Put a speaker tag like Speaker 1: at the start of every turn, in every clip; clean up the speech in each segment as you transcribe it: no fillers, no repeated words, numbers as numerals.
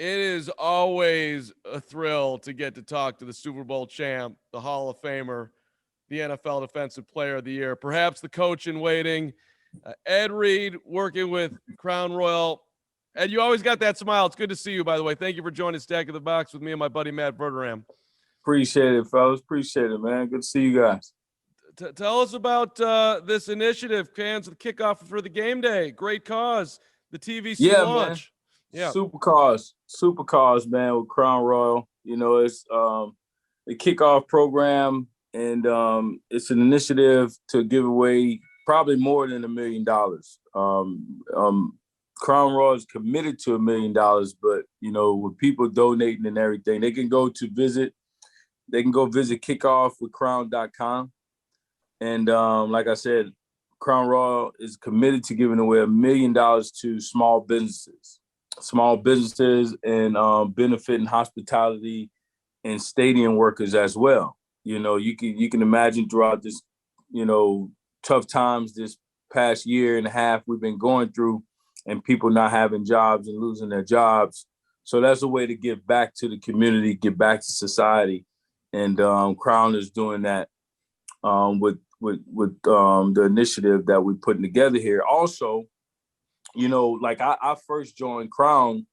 Speaker 1: It is always a thrill to get to talk to the Super Bowl champ, the Hall of Famer, the NFL Defensive Player of the Year, perhaps the coach in waiting, Ed Reed, working with Crown Royal. Ed, you always got that smile. It's good to see you, by the way. Thank you for joining Stack of the Box with me and my buddy Matt Verderame.
Speaker 2: Appreciate it, fellas. Appreciate it, man. Good to see you guys.
Speaker 1: Tell us about this initiative, fans of the kickoff for the game day. Great cause, the TVC launch.
Speaker 2: Man. Yeah, supercars, man, with Crown Royal. You know, it's the kickoff program, and it's an initiative to give away probably more than $1 million. Crown Royal is committed to $1 million, but you know, with people donating and everything, they can go visit kickoffwithcrown.com. And like I said, Crown Royal is committed to giving away $1 million to small businesses and benefiting hospitality and stadium workers as well. You know, you can imagine throughout this, you know, tough times this past year and a half we've been going through, and people not having jobs and losing their jobs. So that's a way to give back to the community, give back to society. And Crown is doing that with the initiative that we're putting together here. Also, you know, like I first joined Crown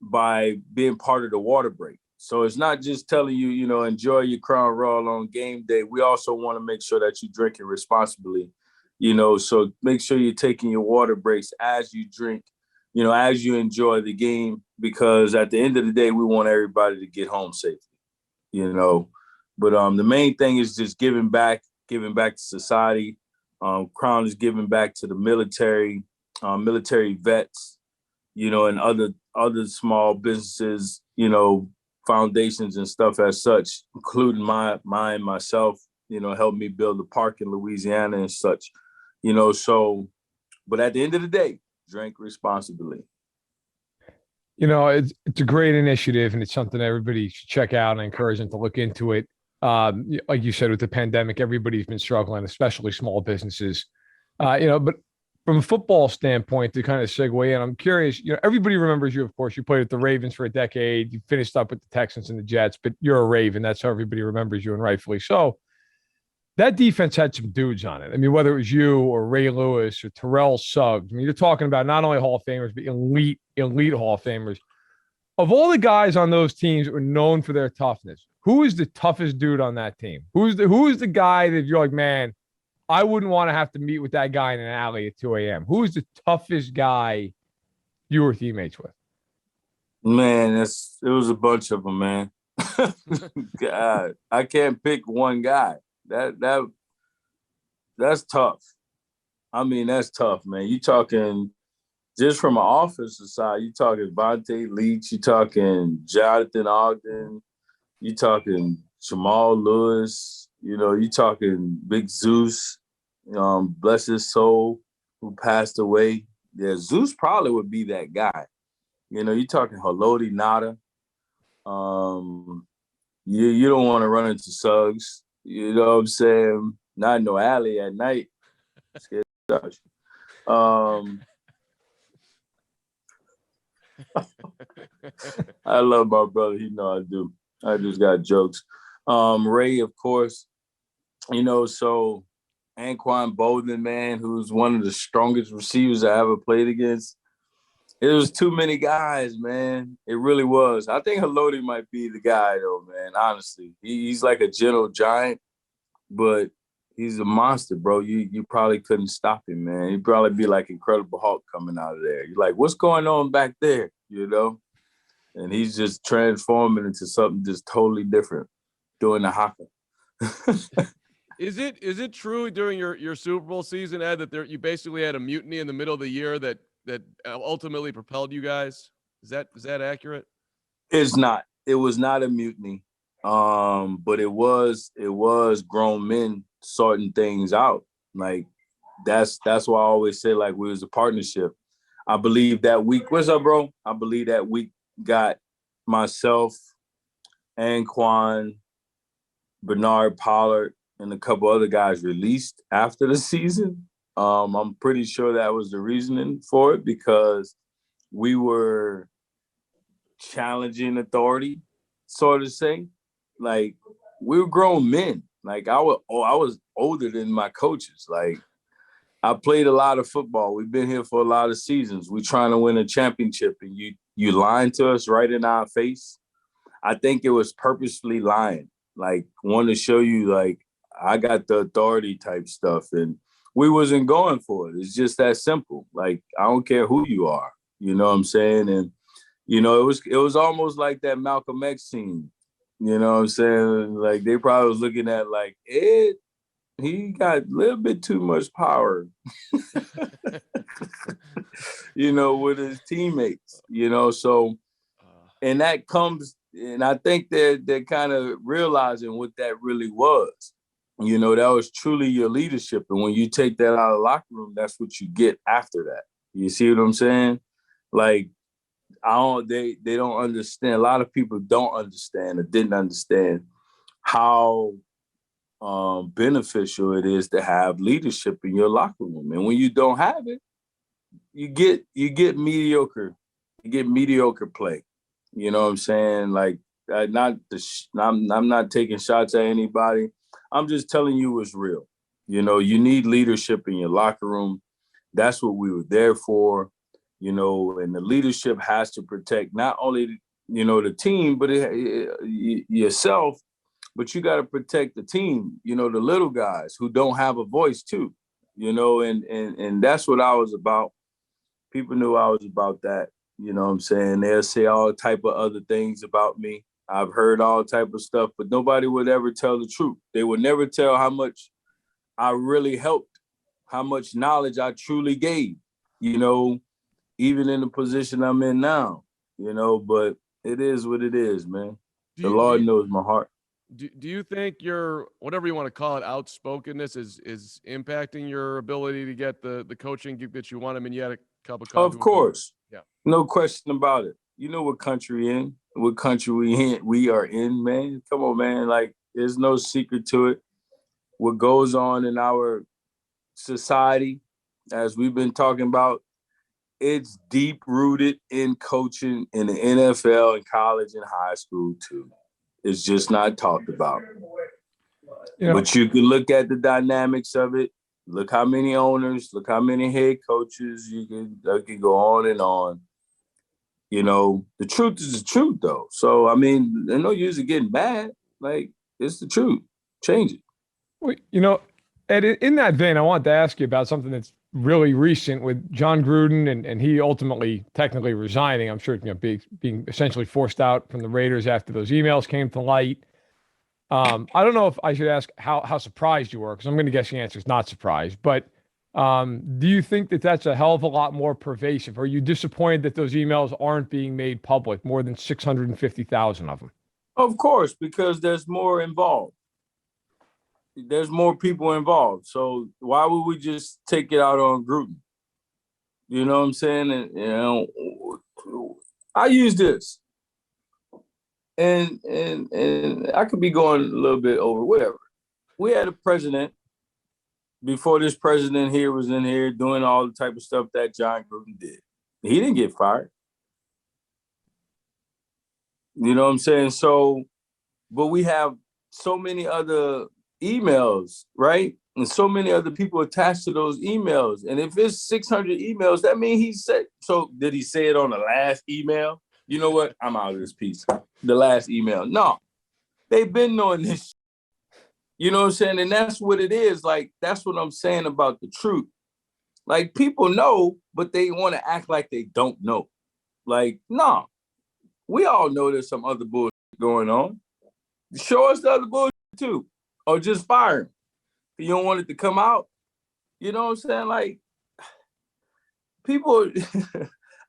Speaker 2: by being part of the water break. So it's not just telling you, you know, enjoy your Crown Royal on game day. We also want to make sure that you drink it responsibly, you know, so make sure you're taking your water breaks as you drink, you know, as you enjoy the game, because at the end of the day, we want everybody to get home safely, you know. But the main thing is just giving back to society. Crown is giving back to the military vets, you know, and other small businesses, you know, foundations and stuff as such, including myself, you know, helped me build a park in Louisiana and such, you know. So, but at the end of the day, drink responsibly.
Speaker 3: You know, it's a great initiative, and it's something everybody should check out. And I encourage them to look into it. Like you said, with the pandemic, everybody's been struggling, especially small businesses. You know, but from a football standpoint, to kind of segue in, I'm curious, you know, everybody remembers you, of course. You played with the Ravens for a decade. You finished up with the Texans and the Jets, but you're a Raven. That's how everybody remembers you, and rightfully so. That defense had some dudes on it. I mean, whether it was you or Ray Lewis or Terrell Suggs, I mean, you're talking about not only Hall of Famers, but elite Hall of Famers. Of all the guys on those teams that were known for their toughness, who is the toughest dude on that team? Who is the guy that you're like, man, I wouldn't want to have to meet with that guy in an alley at 2 a.m. Who is the toughest guy you were teammates with?
Speaker 2: Man, it was a bunch of them, man. God, I can't pick one guy. That's tough. I mean, that's tough, man. You talking just from an offensive side, you talking Vontae Leach, you talking Jonathan Ogden, you talking Jamal Lewis, you know, you talking Big Zeus, bless his soul, who passed away. Yeah, Zeus probably would be that guy. You know, you talking Haloti Nada. You don't want to run into Suggs. You know what I'm saying? Not in no alley at night. Scared to I love my brother. He know I do. I just got jokes. Ray, of course. You know, so Anquan Bolden, man, who's one of the strongest receivers I ever played against. It was too many guys, man. It really was. I think Haloti might be the guy, though, man, honestly. He's like a gentle giant, but he's a monster, bro. You probably couldn't stop him, man. He'd probably be like Incredible Hulk coming out of there. You're like, what's going on back there, you know? And he's just transforming into something just totally different, doing the haka.
Speaker 1: Is it true during your Super Bowl season, Ed, that you basically had a mutiny in the middle of the year that ultimately propelled you guys? Is that accurate?
Speaker 2: It's not. It was not a mutiny, but it was grown men sorting things out. Like that's why I always say like we was a partnership. I believe that week. What's up, bro? I believe that week got myself, Anquan, Bernard Pollard, and a couple other guys released after the season. I'm pretty sure that was the reasoning for it, because we were challenging authority, sort of say. Like, we were grown men. Like, I was older than my coaches. Like, I played a lot of football. We've been here for a lot of seasons. We're trying to win a championship, and you lying to us right in our face. I think it was purposefully lying, like, want to show you, like, I got the authority type stuff, and we wasn't going for it. It's just that simple. Like, I don't care who you are. You know what I'm saying? And, you know, it was almost like that Malcolm X scene. You know what I'm saying? Like, they probably was looking at, like, Ed, he got a little bit too much power, you know, with his teammates, you know. So, and that comes, and I think they're kind of realizing what that really was. You know, that was truly your leadership. And when you take that out of the locker room, that's what you get after that. You see what I'm saying? Like, they don't understand. A lot of people don't understand or didn't understand how beneficial it is to have leadership in your locker room. And when you don't have it, you get mediocre. You get mediocre play. You know what I'm saying? Like, I'm not taking shots at anybody. I'm just telling you what's real. You know, you need leadership in your locker room. That's what we were there for. You know, and the leadership has to protect not only, you know, the team, but yourself. But you got to protect the team, you know, the little guys who don't have a voice too, you know, and that's what I was about. People knew I was about that, you know what I'm saying? They'll say all type of other things about me. I've heard all type of stuff, but nobody would ever tell the truth. They would never tell how much I really helped, how much knowledge I truly gave, you know, even in the position I'm in now, you know, but it is what it is, man. The Lord knows my heart.
Speaker 1: Do you think your, whatever you want to call it, outspokenness is impacting your ability to get the coaching gig that you want? I mean, you had a cup of coffee.
Speaker 2: Of course.
Speaker 1: Yeah.
Speaker 2: No question about it. You know what country we are in, man. Come on, man. Like, there's no secret to it. What goes on in our society, as we've been talking about, it's deep rooted in coaching in the NFL and college and high school too. It's just not talked about. You know, but you can look at the dynamics of it. Look how many owners, look how many head coaches. You can go on and on. You know, the truth is the truth, though. So, I mean, there's no use of getting mad. Like, it's the truth. Change it.
Speaker 3: Well, you know, Ed, in that vein, I wanted to ask you about something that's really recent with Jon Gruden and he ultimately technically resigning. I'm sure, you know, being essentially forced out from the Raiders after those emails came to light. I don't know if I should ask how surprised you were, because I'm going to guess the answer is not surprised. But do you think that that's a hell of a lot more pervasive? Are you disappointed that those emails aren't being made public, more than 650,000 of them?
Speaker 2: Of course, because there's more involved. There's more people involved. So why would we just take it out on Gruden? You know what I'm saying? And, you know, I use this. And I could be going a little bit over, whatever. We had a president before this president here was in here doing all the type of stuff that Jon Gruden did. He didn't get fired. You know what I'm saying? So, but we have so many other emails, right? And so many other people attached to those emails. And if it's 600 emails, that means he said, so did he say it on the last email? You know what? I'm out of this piece. The last email. No, they've been knowing this. You know what I'm saying? And that's what it is. Like, that's what I'm saying about the truth. Like, people know, but they want to act like they don't know. Like, no, we all know there's some other bullshit going on. Show us the other bullshit too. Or just fire him. If you don't want it to come out. You know what I'm saying? Like, people,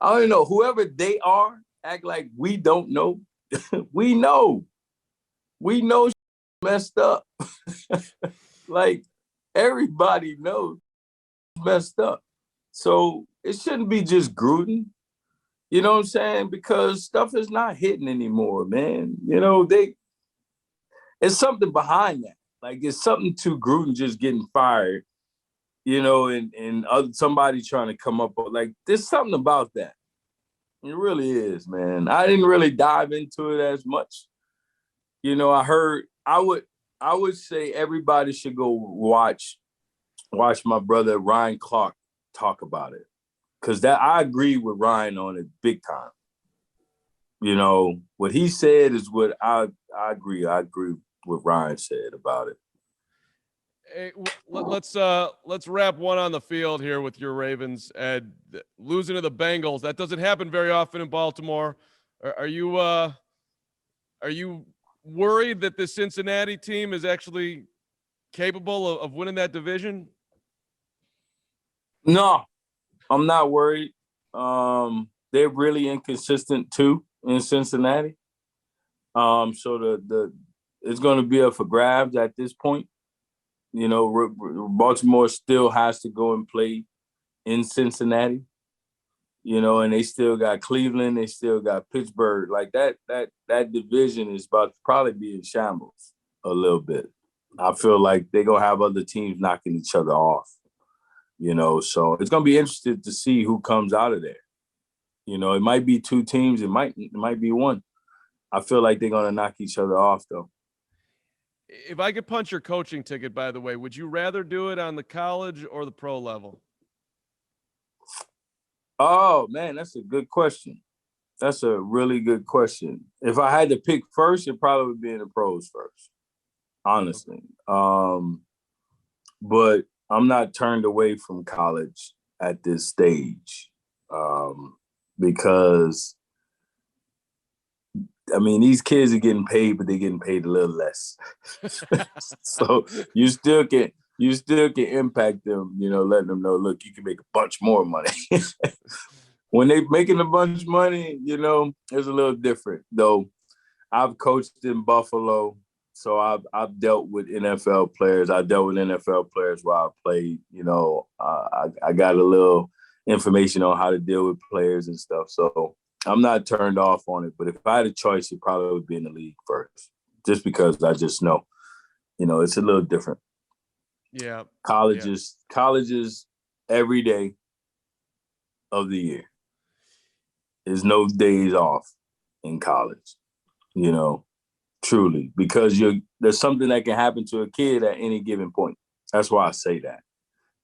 Speaker 2: I don't know, whoever they are, act like we don't know. We know. We know messed up. Like, everybody knows messed up. So it shouldn't be just Gruden. You know what I'm saying? Because stuff is not hitting anymore, man. You know, it's something behind that. Like, it's something to Gruden just getting fired, you know, and somebody trying to come up with, like, there's something about that. It really is, man. I didn't really dive into it as much. You know, I would say everybody should go watch my brother Ryan Clark talk about it. Cause I agree with Ryan on it big time. You know, what he said is what I agree. I agree with Ryan said about it.
Speaker 1: Hey, let's wrap one on the field here with your Ravens. Ed, losing to the Bengals, that doesn't happen very often in Baltimore. Are you worried that the Cincinnati team is actually capable of winning that division?
Speaker 2: No, I'm not worried. They're really inconsistent too in Cincinnati. So the it's going to be up for grabs at this point. You know, Baltimore still has to go and play in Cincinnati. You know, and they still got Cleveland, they still got Pittsburgh. Like that division is about to probably be in shambles a little bit. I feel like they're gonna have other teams knocking each other off. You know, so it's gonna be interesting to see who comes out of there. You know, it might be two teams, it might be one. I feel like they're gonna knock each other off though.
Speaker 1: If I could punch your coaching ticket, by the way, would you rather do it on the college or the pro level?
Speaker 2: Oh man, that's a good question. That's a really good question. If I had to pick first, it probably would be in the pros first, honestly. But I'm not turned away from college at this stage because I mean, these kids are getting paid, but they're getting paid a little less. So you still can impact them, you know, letting them know, look, you can make a bunch more money. When they're making a bunch of money, you know, it's a little different. Though I've coached in Buffalo, so I've dealt with NFL players. I dealt with NFL players while I played. You know, I got a little information on how to deal with players and stuff. So I'm not turned off on it. But if I had a choice, it probably would be in the league first, just because I just know, you know, it's a little different.
Speaker 1: Yeah.
Speaker 2: Colleges every day of the year. There's no days off in college, you know, truly, because there's something that can happen to a kid at any given point. That's why I say that.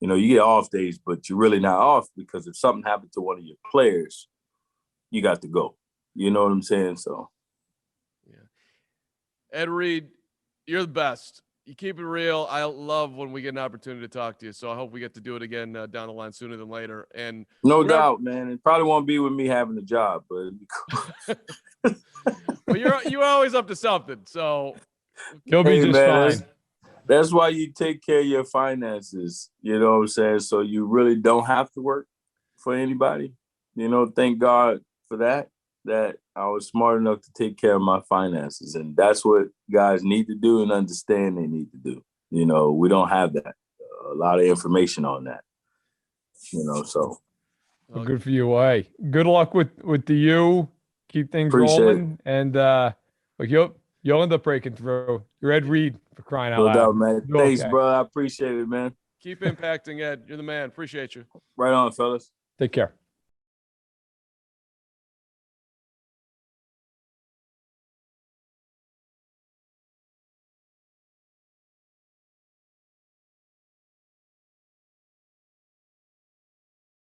Speaker 2: You know, you get off days, but you're really not off because if something happened to one of your players, you got to go. You know what I'm saying? So,
Speaker 1: yeah. Ed Reed, you're the best. You keep it real. I love when we get an opportunity to talk to you. So I hope we get to do it again down the line sooner than later. And
Speaker 2: no doubt, man. It probably won't be with me having a job, but it'd be cool.
Speaker 1: Well, you're always up to something. So
Speaker 3: You'll be just fine.
Speaker 2: That's why you take care of your finances. You know what I'm saying? So you really don't have to work for anybody. You know, thank God for that I was smart enough to take care of my finances. And that's what guys need to do and understand they need to do. You know, we don't have that. A lot of information on that. You know, so.
Speaker 3: Well, good for you. Hey, good luck with the U. Keep things rolling. And like you'll end up breaking through. You're Ed Reed, for crying out loud.
Speaker 2: No doubt, man. Thanks,
Speaker 3: okay,
Speaker 2: bro. I appreciate it, man.
Speaker 1: Keep impacting, Ed. You're the man. Appreciate you.
Speaker 2: Right on, fellas.
Speaker 3: Take care.